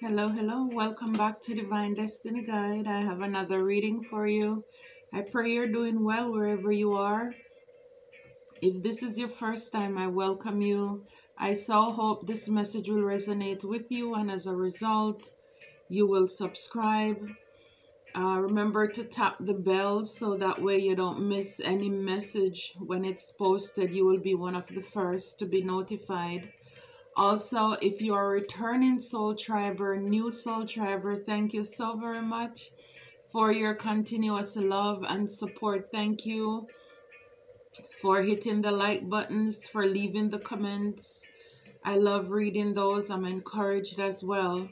Hello, hello. Welcome back to Divine Destiny Guide. I have another reading for you. I pray you're doing well wherever you are. If this is your first time, I welcome you. I so hope this message will resonate with you, and as a result, you will subscribe. Remember to tap the bell so that way you don't miss any message when it's posted. You will be one of the first to be notified. Also, if you are a returning soul triber, new soul triber, thank you so very much for your continuous love and support. Thank you for hitting the like buttons, for leaving the comments. I love reading those. I'm encouraged as well.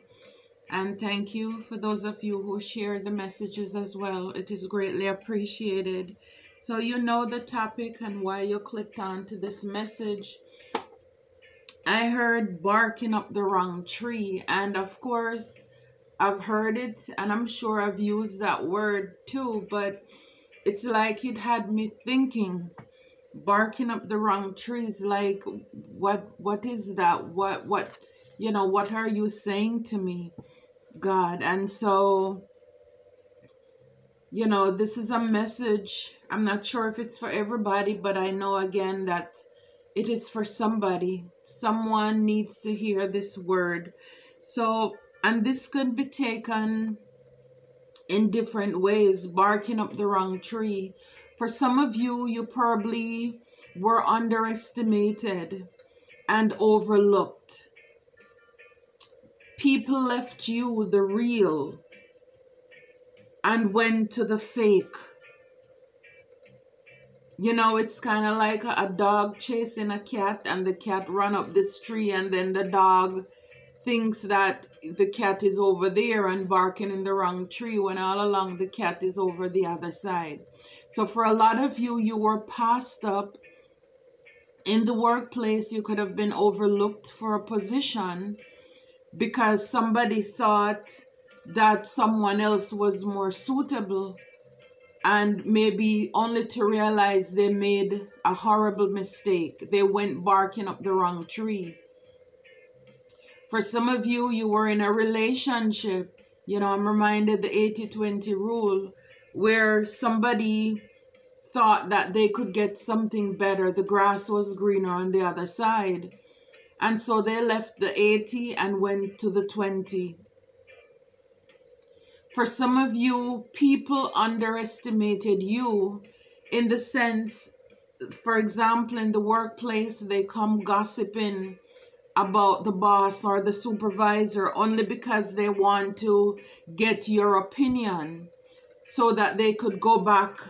And thank you for those of you who share the messages as well. It is greatly appreciated. So you know the topic and why you clicked on to this message. I heard barking up the wrong tree, and of course I've heard it and I'm sure I've used that word too, but it's like it had me thinking, barking up the wrong trees, like what is that? What what are you saying to me, God? And so this is a message. I'm not sure if it's for everybody, but I know again that it is for somebody. Someone needs to hear this word. So, and this could be taken in different ways, barking up the wrong tree. For some of you, you probably were underestimated and overlooked. People left you, the real, and went to the fake. It's kind of like a dog chasing a cat, and the cat run up this tree, and then the dog thinks that the cat is over there and barking in the wrong tree, when all along the cat is over the other side. So for a lot of you, you were passed up in the workplace. You could have been overlooked for a position because somebody thought that someone else was more suitable, and maybe only to realize they made a horrible mistake. They went barking up the wrong tree. For some of you, you were in a relationship. I'm reminded the 80-20 rule, where somebody thought that they could get something better. The grass was greener on the other side. And so they left the 80 and went to the 20. For some of you, people underestimated you in the sense, for example, in the workplace, they come gossiping about the boss or the supervisor only because they want to get your opinion so that they could go back,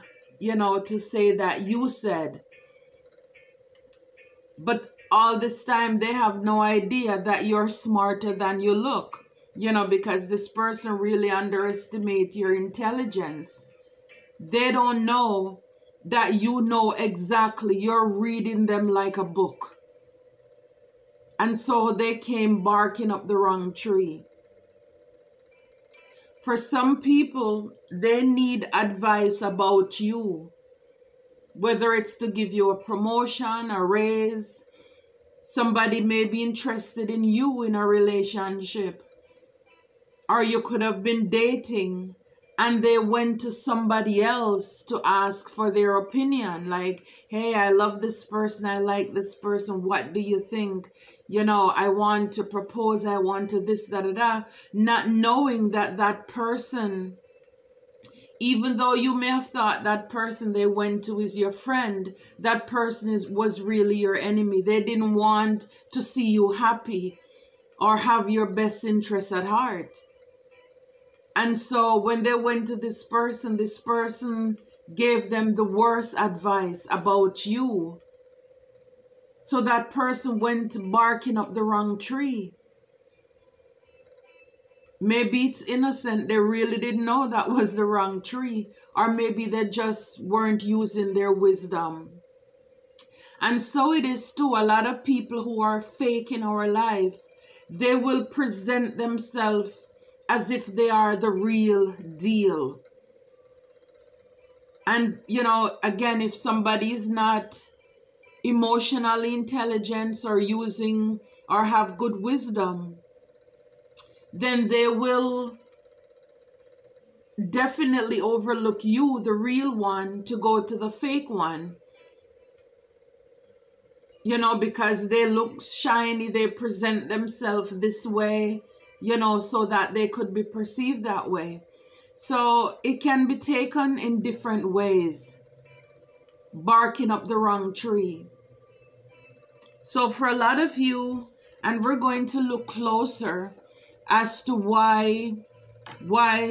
to say that you said. But all this time, they have no idea that you're smarter than you look. Because this person really underestimates your intelligence. They don't know that you know exactly. You're reading them like a book. And so they came barking up the wrong tree. For some people, they need advice about you. Whether it's to give you a promotion, a raise. Somebody may be interested in you in a relationship. Or you could have been dating and they went to somebody else to ask for their opinion. Like, hey, I love this person. I like this person. What do you think? I want to propose. I want to this, da, da, da. Not knowing that that person, even though you may have thought that person they went to is your friend, that person was really your enemy. They didn't want to see you happy or have your best interests at heart. And so when they went to this person gave them the worst advice about you. So that person went barking up the wrong tree. Maybe it's innocent. They really didn't know that was the wrong tree. Or maybe they just weren't using their wisdom. And so it is too. A lot of people who are fake in our life, they will present themselves as if they are the real deal. And, again, if somebody is not emotionally intelligent or using or have good wisdom, then they will definitely overlook you, the real one, to go to the fake one. You know, because they look shiny, they present themselves this way, you know, so that they could be perceived that way. So it can be taken in different ways, barking up the wrong tree. So for a lot of you, and we're going to look closer as to why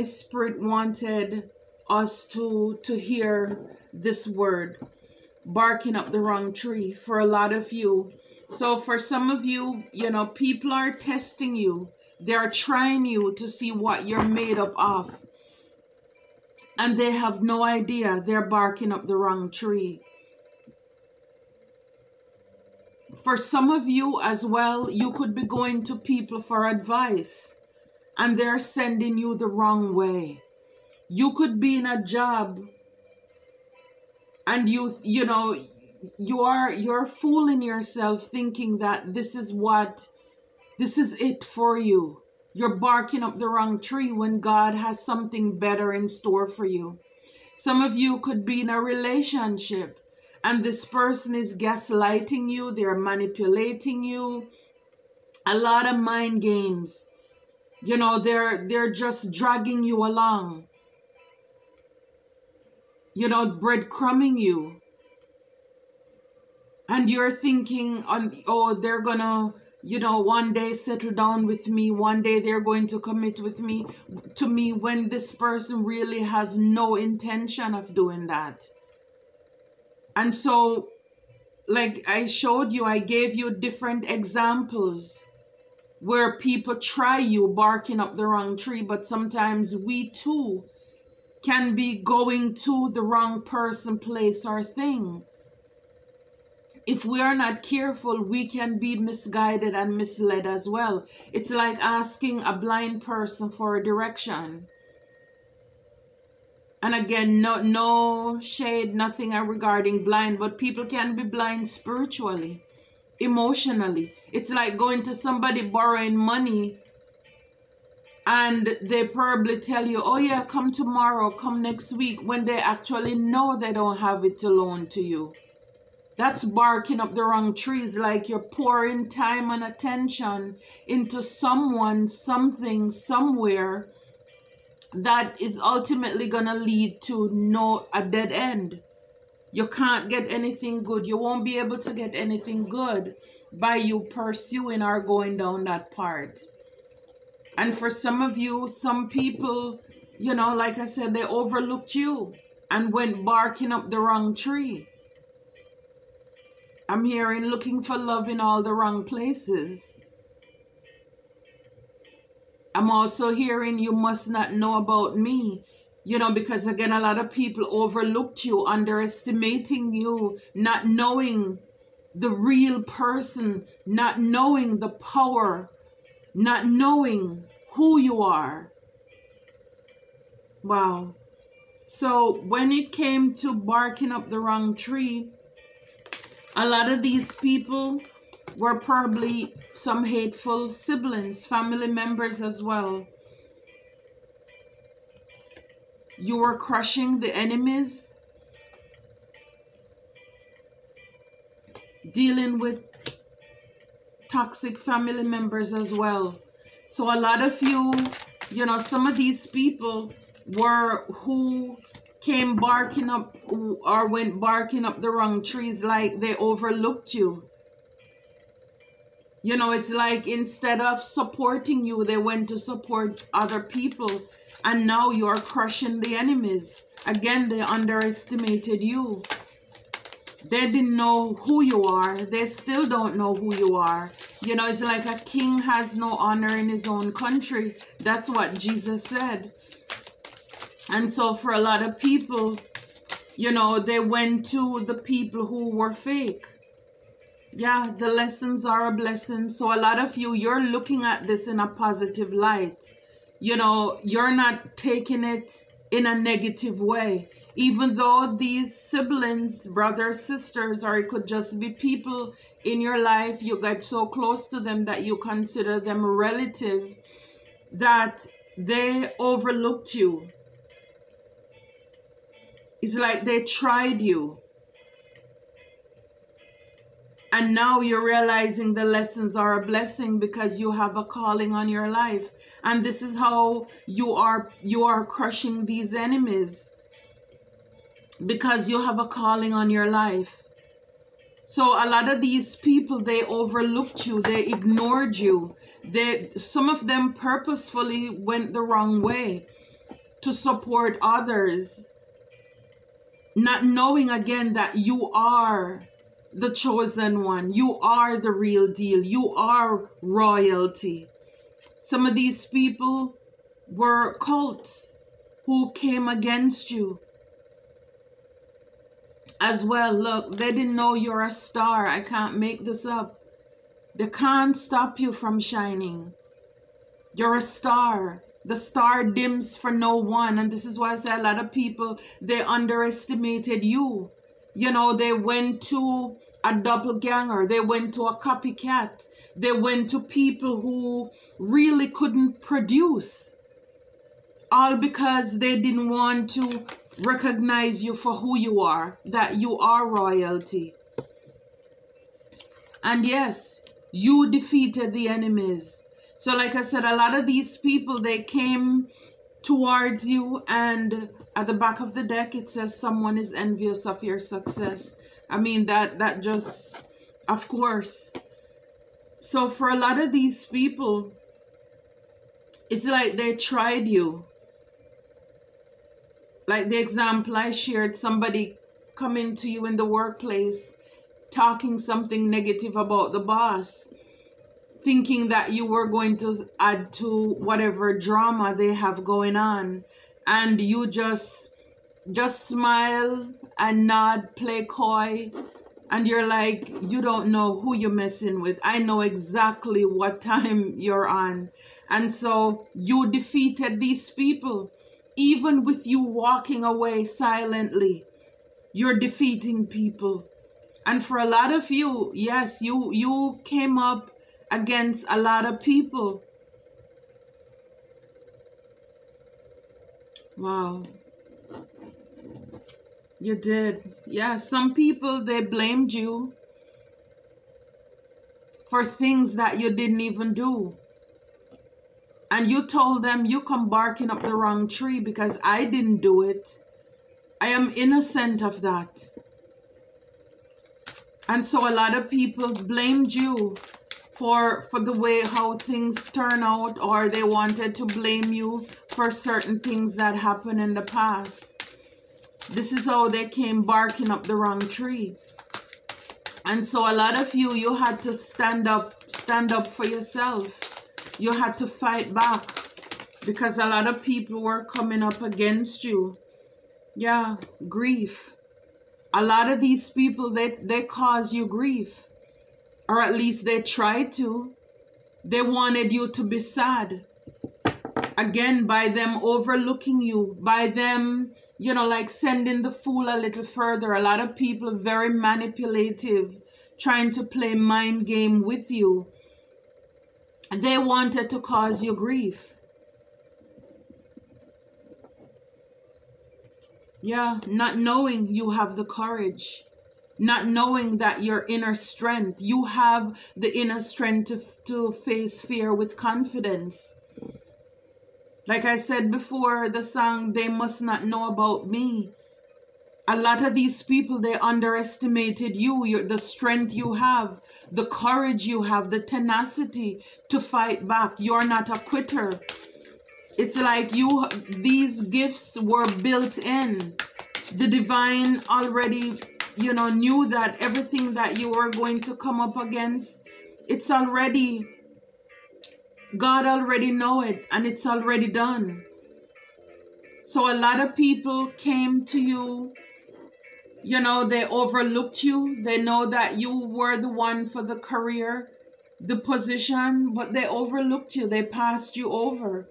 Spirit wanted us to hear this word, barking up the wrong tree, for a lot of you. So for some of you, you know, people are testing you. They're trying you to see what you're made up of. And they have no idea they're barking up the wrong tree. For some of you as well, you could be going to people for advice and they're sending you the wrong way. You could be in a job and you know, you're fooling yourself thinking that this is it for you. You're barking up the wrong tree when God has something better in store for you. Some of you could be in a relationship and this person is gaslighting you, they're manipulating you. A lot of mind games. You know, they're just dragging you along. You know, breadcrumbing you. And you're thinking, oh, they're gonna, you know, one day settle down with me. One day they're going to commit to me when this person really has no intention of doing that. And so, like I showed you, I gave you different examples where people try you barking up the wrong tree, but sometimes we too can be going to the wrong person, place, or thing. If we are not careful, we can be misguided and misled as well. It's like asking a blind person for a direction. And again, no shade, nothing regarding blind, but people can be blind spiritually, emotionally. It's like going to somebody borrowing money and they probably tell you, oh yeah, come tomorrow, come next week, when they actually know they don't have it to loan to you. That's barking up the wrong trees, like you're pouring time and attention into someone, something, somewhere that is ultimately going to lead to a dead end. You can't get anything good. You won't be able to get anything good by you pursuing or going down that part. And for some of you, some people, you know, like I said, they overlooked you and went barking up the wrong tree. I'm hearing looking for love in all the wrong places. I'm also hearing you must not know about me. You know, because again, a lot of people overlooked you, underestimating you, not knowing the real person, not knowing the power, not knowing who you are. Wow. So when it came to barking up the wrong tree, a lot of these people were probably some hateful siblings, family members as well. You were crushing the enemies, dealing with toxic family members as well. So a lot of you, you know, some of these people were who came barking up or went barking up the wrong trees, like they overlooked you. You know, it's like instead of supporting you, they went to support other people. And now you're crushing the enemies. Again, they underestimated you. They didn't know who you are. They still don't know who you are. You know, it's like a king has no honor in his own country. That's what Jesus said. And so for a lot of people, you know, they went to the people who were fake. Yeah, the lessons are a blessing. So a lot of you, you're looking at this in a positive light. You know, you're not taking it in a negative way. Even though these siblings, brothers, sisters, or it could just be people in your life, you get so close to them that you consider them a relative. that they overlooked you. It's like they tried you. And now you're realizing the lessons are a blessing because you have a calling on your life. And this is how you are crushing these enemies. Because you have a calling on your life. So a lot of these people, they overlooked you, they ignored you. Some of them purposefully went the wrong way to support others, not knowing again that you are the chosen one. You are the real deal. You are royalty. Some of these people were cults who came against you as well. Look, they didn't know you're a star. I can't make this up. They can't stop you from shining. You're a star. The star dims for no one. And this is why I say a lot of people, they underestimated you. You know, they went to a doppelganger. They went to a copycat. They went to people who really couldn't produce. All because they didn't want to recognize you for who you are, that you are royalty. And yes, you defeated the enemies. So like I said, a lot of these people, they came towards you, and at the back of the deck it says someone is envious of your success. I mean, that just, of course. So for a lot of these people, it's like they tried you. Like the example I shared, somebody coming to you in the workplace, talking something negative about the boss, thinking that you were going to add to whatever drama they have going on. And you just smile and nod, play coy. And you're like, you don't know who you're messing with. I know exactly what time you're on. And so you defeated these people. Even with you walking away silently, you're defeating people. And for a lot of you, yes, you came up against a lot of people. Wow. You did. Yeah, some people, they blamed you for things that you didn't even do. And you told them, you come barking up the wrong tree because I didn't do it. I am innocent of that. And so a lot of people blamed you for the way how things turn out, or they wanted to blame you for certain things that happened in the past. This is how they came barking up the wrong tree. And so a lot of you had to stand up for yourself. You had to fight back because a lot of people were coming up against you. Yeah, grief. A lot of these people, they cause you grief. Or at least they tried to. They wanted you to be sad. Again, by them overlooking you, by them, you know, like sending the fool a little further. A lot of people are very manipulative, trying to play mind game with you. They wanted to cause you grief. Yeah, not knowing you have the courage. Not knowing that your inner strength. You have the inner strength to face fear with confidence. Like I said before, the song, They Must Not Know About Me. A lot of these people, they underestimated you, the strength you have, the courage you have, the tenacity to fight back. You're not a quitter. It's like these gifts were built in. The divine already, you know, knew that everything that you were going to come up against, it's already, God already know it, and it's already done. So a lot of people came to you, you know, they overlooked you. They know that you were the one for the career, the position, but they overlooked you. They passed you over.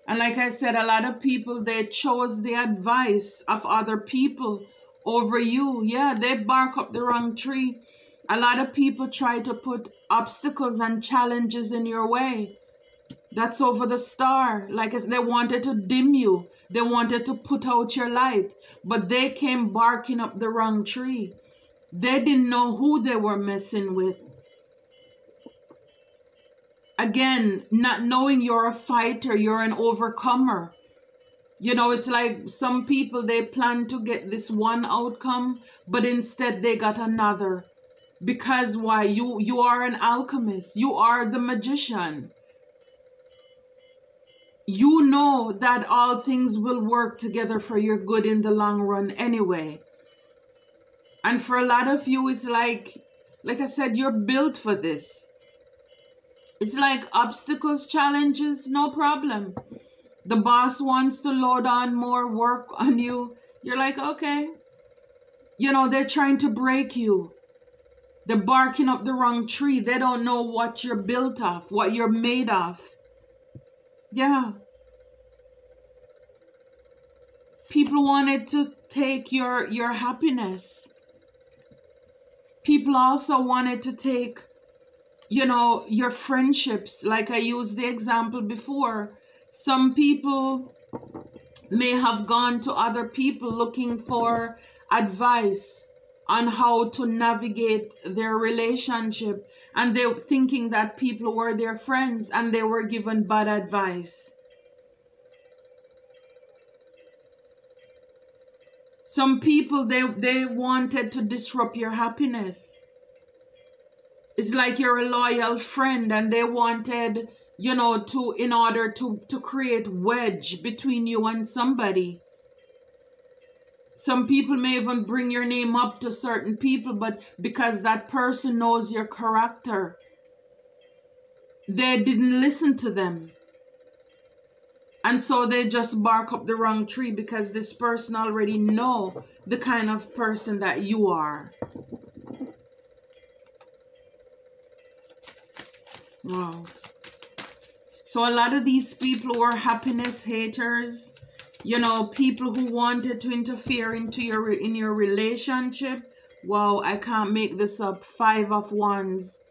And like I said, a lot of people, they chose the advice of other people over you. Yeah, they bark up the wrong tree. A lot of people try to put obstacles and challenges in your way. That's over the star. Like they wanted to dim you. They wanted to put out your light. But they came barking up the wrong tree. They didn't know who they were messing with. Again, not knowing you're a fighter, you're an overcomer. You know, it's like some people, they plan to get this one outcome, but instead they got another. Because why? You are an alchemist. You are the magician. You know that all things will work together for your good in the long run anyway. And for a lot of you, it's like I said, you're built for this. It's like obstacles, challenges, no problem. The boss wants to load on more work on you. You're like, okay. You know, they're trying to break you. They're barking up the wrong tree. They don't know what you're built of, what you're made of. Yeah. People wanted to take your happiness. People also wanted to take, you know, your friendships. Like I used the example before. Some people may have gone to other people looking for advice on how to navigate their relationship, and they were thinking that people were their friends, and they were given bad advice. Some people, they wanted to disrupt your happiness. It's like you're a loyal friend, and they wanted, you know, in order to create wedge between you and somebody. Some people may even bring your name up to certain people, but because that person knows your character, they didn't listen to them. And so they just bark up the wrong tree because this person already know the kind of person that you are. Wow. So a lot of these people were happiness haters. You know, people who wanted to interfere in your relationship. Wow, I can't make this up. 5 of Wands.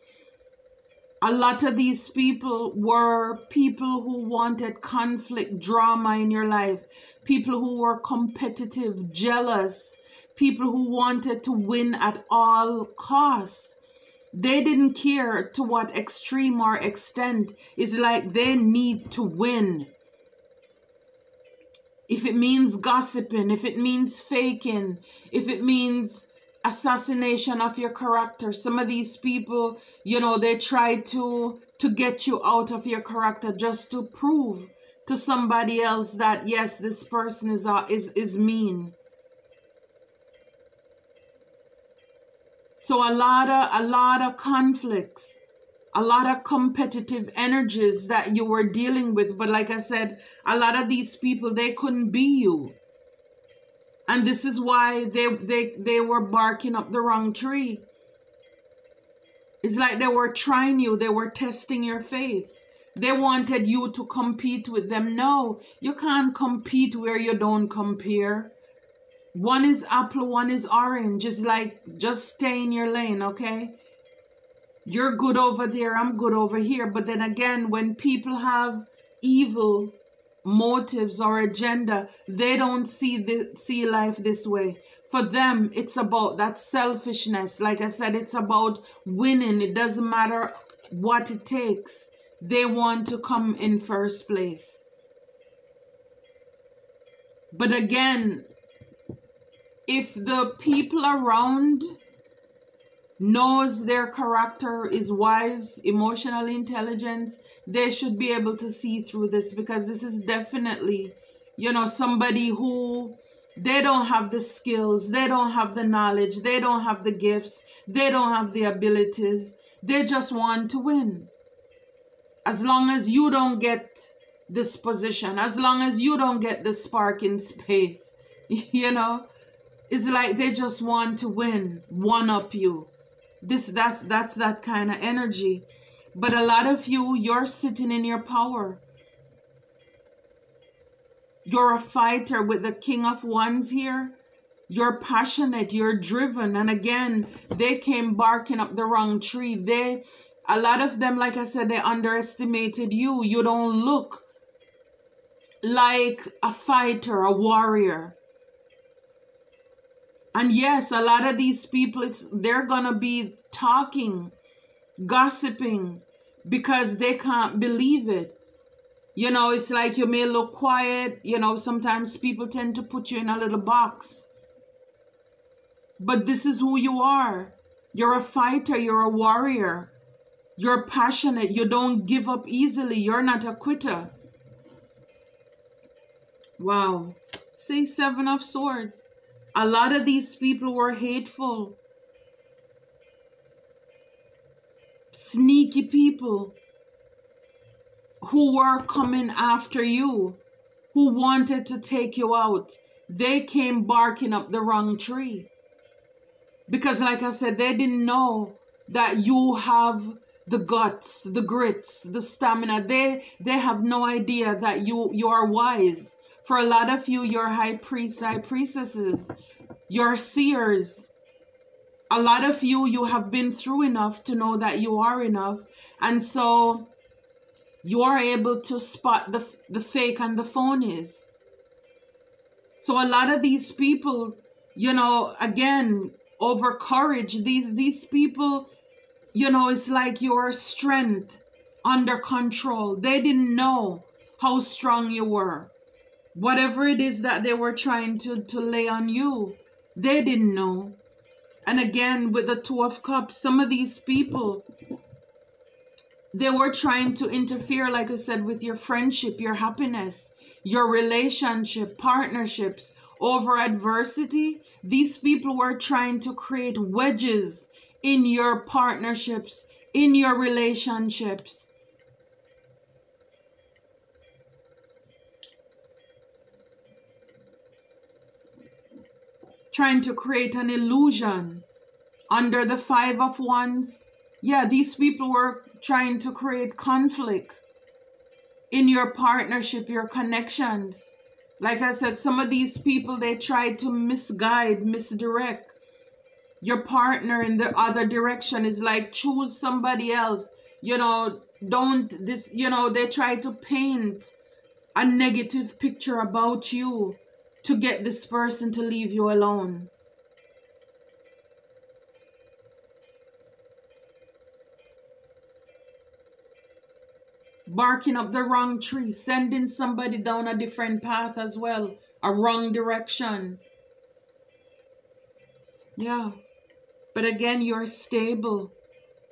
A lot of these people were people who wanted conflict, drama in your life. People who were competitive, jealous. People who wanted to win at all cost. They didn't care to what extreme or extent. It's like they need to win. If it means gossiping, if it means faking, if it means assassination of your character. Some of these people, you know, they try to get you out of your character just to prove to somebody else that, yes, this person is mean. So a lot of conflicts, a lot of competitive energies that you were dealing with. But like I said, a lot of these people, they couldn't be you. And this is why they were barking up the wrong tree. It's like they were trying you. They were testing your faith. They wanted you to compete with them. No, you can't compete where you don't compare. One is apple, one is orange. It's like, just stay in your lane, okay? You're good over there, I'm good over here. But then again, when people have evil motives or agenda, they don't see life this way. For them, it's about that selfishness. Like I said, it's about winning. It doesn't matter what it takes. They want to come in first place. But again, if the people around knows their character is wise, emotional intelligence, they should be able to see through this, because this is definitely, you know, somebody who, they don't have the skills, they don't have the knowledge, they don't have the gifts, they don't have the abilities. They just want to win. As long as you don't get this position, as long as you don't get the spark in space, you know, it's like they just want to win, one up you. That's that kind of energy. But a lot of you, you're sitting in your power. You're a fighter with the King of Wands here. You're passionate, you're driven. And again, they came barking up the wrong tree. A lot of them, like I said, they underestimated you. You don't look like a fighter, a warrior. And yes, a lot of these people, they're gonna be talking, gossiping, because they can't believe it. You know, it's like you may look quiet. You know, sometimes people tend to put you in a little box. But this is who you are. You're a fighter. You're a warrior. You're passionate. You don't give up easily. You're not a quitter. Wow. See, Seven of Swords. A lot of these people were hateful. Sneaky people who were coming after you, who wanted to take you out. They came barking up the wrong tree. Because like I said, they didn't know that you have the guts, the grits, the stamina. They have no idea that you are wise. For a lot of you, you're high priests, high priestesses. You're seers. A lot of you have been through enough to know that you are enough. And so you are able to spot the fake and the phonies. So a lot of these people, you know, again, over courage, these people, you know, it's like your strength under control. They didn't know how strong you were. Whatever it is that they were trying to lay on you, they didn't know. And again, with the Two of Cups, some of these people, they were trying to interfere, like I said, with your friendship, your happiness, your relationship, partnerships. Over adversity, these people were trying to create wedges in your partnerships, in your relationships. Trying to create an illusion under the Five of Wands. Yeah, these people were trying to create conflict in your partnership, your connections. Like I said, some of these people, they tried to misguide, misdirect your partner in the other direction. Is like, choose somebody else. You know, don't this, you know, they try to paint a negative picture about you to get this person to leave you alone. Barking up the wrong tree, sending somebody down a different path as well, a wrong direction. Yeah. But again, you're stable.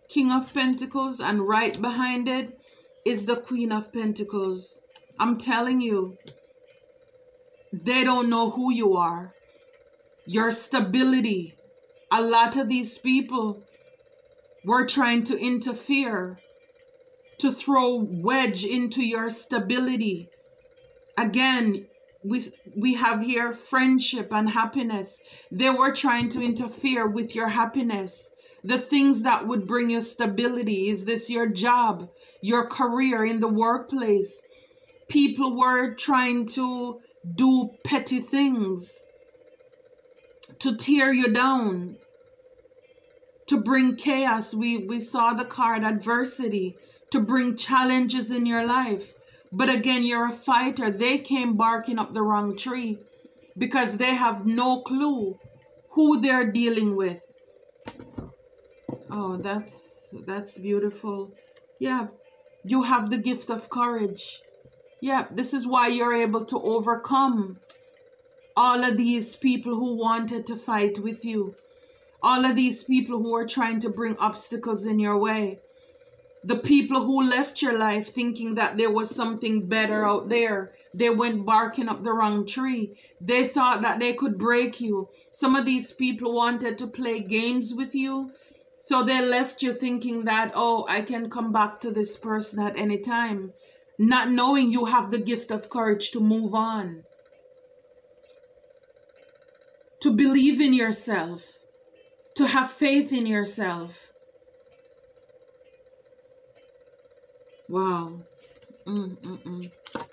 King of Pentacles, and right behind it is the Queen of Pentacles. I'm telling you, they don't know who you are. Your stability. A lot of these people were trying to interfere, to throw wedge into your stability. Again, we have here friendship and happiness. They were trying to interfere with your happiness, the things that would bring you stability. Is this your job, your career in the workplace? People were trying to do petty things to tear you down, to bring chaos. We saw the card adversity, to bring challenges in your life. But again, you're a fighter. They came barking up the wrong tree because they have no clue who they're dealing with. Oh, that's beautiful. Yeah, you have the gift of courage. Yeah, this is why you're able to overcome all of these people who wanted to fight with you. All of these people who are trying to bring obstacles in your way. The people who left your life thinking that there was something better out there. They went barking up the wrong tree. They thought that they could break you. Some of these people wanted to play games with you. So they left you thinking that, oh, I can come back to this person at any time. Not knowing you have the gift of courage to move on. To believe in yourself. To have faith in yourself. Wow.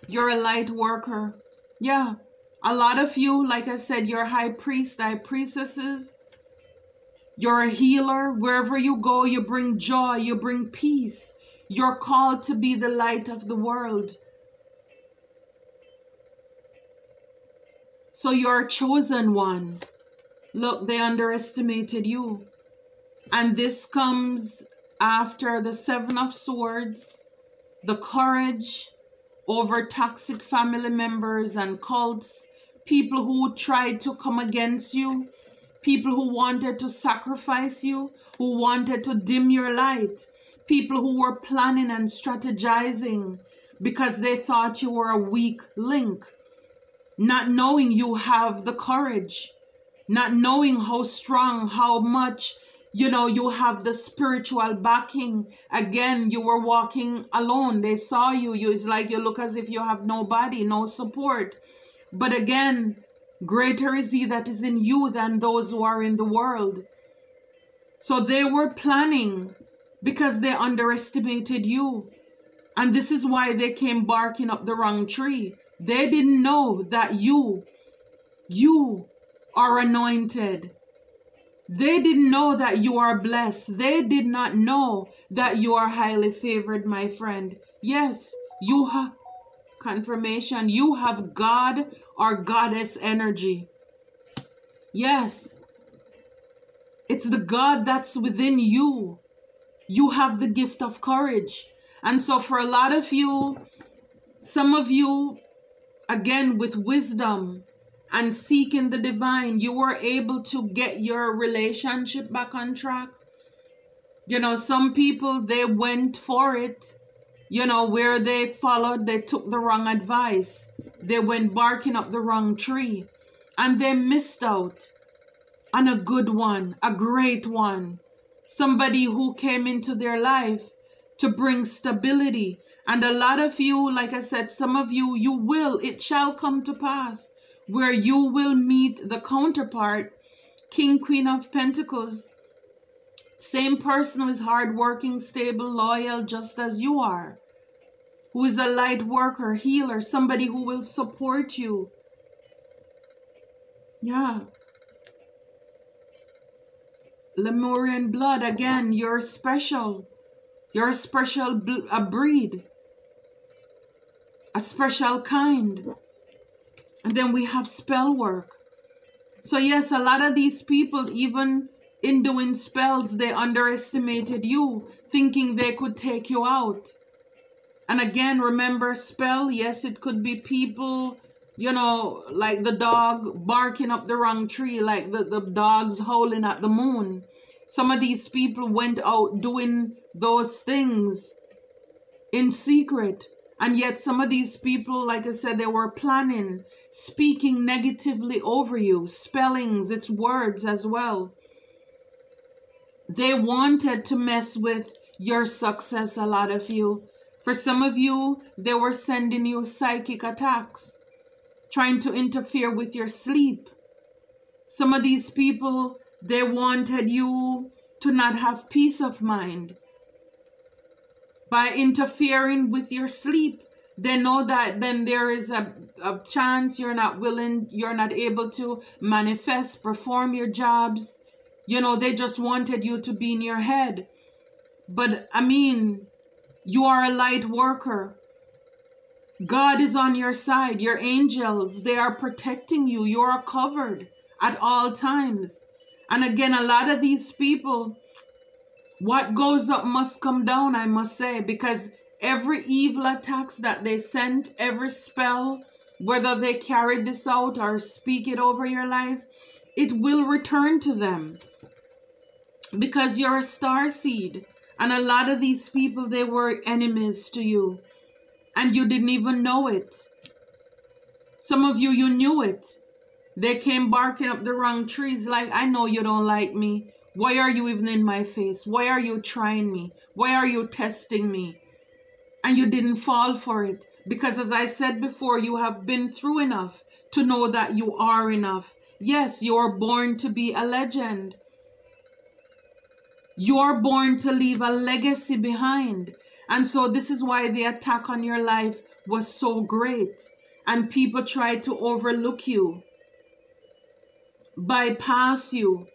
You're a light worker. Yeah. A lot of you, like I said, you're high priest, high priestesses. You're a healer. Wherever you go, you bring joy, you bring peace. You're called to be the light of the world. So you're a chosen one. Look, they underestimated you. And this comes after the Seven of Swords, the courage over toxic family members and cults, people who tried to come against you, people who wanted to sacrifice you, who wanted to dim your light, people who were planning and strategizing because they thought you were a weak link, not knowing you have the courage, not knowing how strong, how much, you have the spiritual backing. Again, you were walking alone. They saw you. It's like you look as if you have nobody, no support. But again, greater is he that is in you than those who are in the world. So they were planning because they underestimated you. And this is why they came barking up the wrong tree. They didn't know that you are anointed. They didn't know that you are blessed. They did not know that you are highly favored, my friend. Yes, you have confirmation. You have God or goddess energy. Yes, it's the God that's within you. You have the gift of courage. And so for a lot of you, some of you, again, with wisdom and seeking the divine, you were able to get your relationship back on track. Some people, they went for it, where they followed, they took the wrong advice. They went barking up the wrong tree and they missed out on a good one, a great one. Somebody who came into their life to bring stability. And a lot of you, like I said, some of you, it shall come to pass where you will meet the counterpart, King, Queen of Pentacles, same person who is hardworking, stable, loyal, just as you are, who is a light worker, healer, somebody who will support you. Yeah. Lemurian blood, again, you're special. You're a special breed, a special kind. And then we have spell work. So yes, a lot of these people, even in doing spells, they underestimated you, thinking they could take you out. And again, remember, spell, yes, it could be people, like the dog barking up the wrong tree, like the dogs howling at the moon. Some of these people went out doing those things in secret. And yet some of these people, like I said, they were planning, speaking negatively over you, spellings, it's words as well. They wanted to mess with your success, a lot of you. For some of you, they were sending you psychic attacks, trying to interfere with your sleep. Some of these people, they wanted you to not have peace of mind. By interfering with your sleep, they know that then there is a chance you're not able to manifest, perform your jobs. They just wanted you to be in your head. But I mean, you are a light worker. God is on your side. Your angels, they are protecting you. You are covered at all times. And again, a lot of these people, what goes up must come down, I must say, because every evil attacks that they sent, every spell, whether they carried this out or speak it over your life, it will return to them. Because you're a star seed. And a lot of these people, they were enemies to you. And you didn't even know it. Some of you, you knew it. They came barking up the wrong trees like, I know you don't like me. Why are you even in my face? Why are you trying me? Why are you testing me? And you didn't fall for it. Because as I said before, you have been through enough to know that you are enough. Yes, you are born to be a legend. You are born to leave a legacy behind. And so this is why the attack on your life was so great. And people tried to overlook you, bypass you.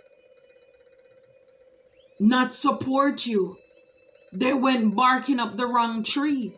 not support you. They went barking up the wrong tree.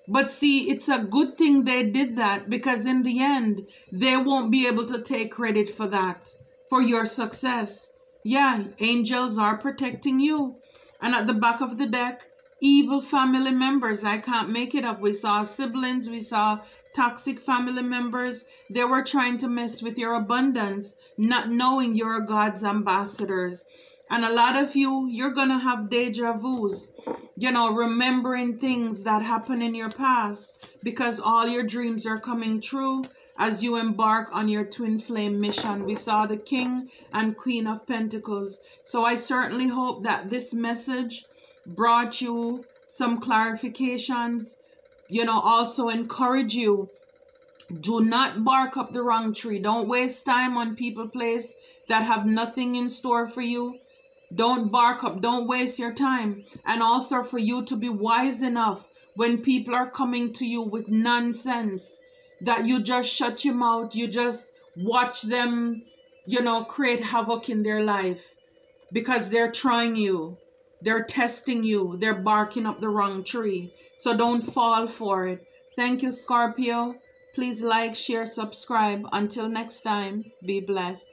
But see, it's a good thing they did that, because in the end, they won't be able to take credit for that, for your success. Yeah, angels are protecting you. And at the back of the deck, evil family members. I can't make it up. We saw siblings. We saw toxic family members. They were trying to mess with your abundance, not knowing you're God's ambassadors. And a lot of you, you're going to have deja vus, you know, remembering things that happened in your past, because all your dreams are coming true as you embark on your twin flame mission. We saw the King and Queen of Pentacles. So I certainly hope that this message brought you some clarifications, you know, also encourage you. Do not bark up the wrong tree. Don't waste time on people place that have nothing in store for you. Don't bark up. Don't waste your time. And also for you to be wise enough when people are coming to you with nonsense, that you just shut your mouth. You just watch them, you know, create havoc in their life, because they're trying you. They're testing you. They're barking up the wrong tree. So don't fall for it. Thank you, Scorpio. Please like, share, subscribe. Until next time, be blessed.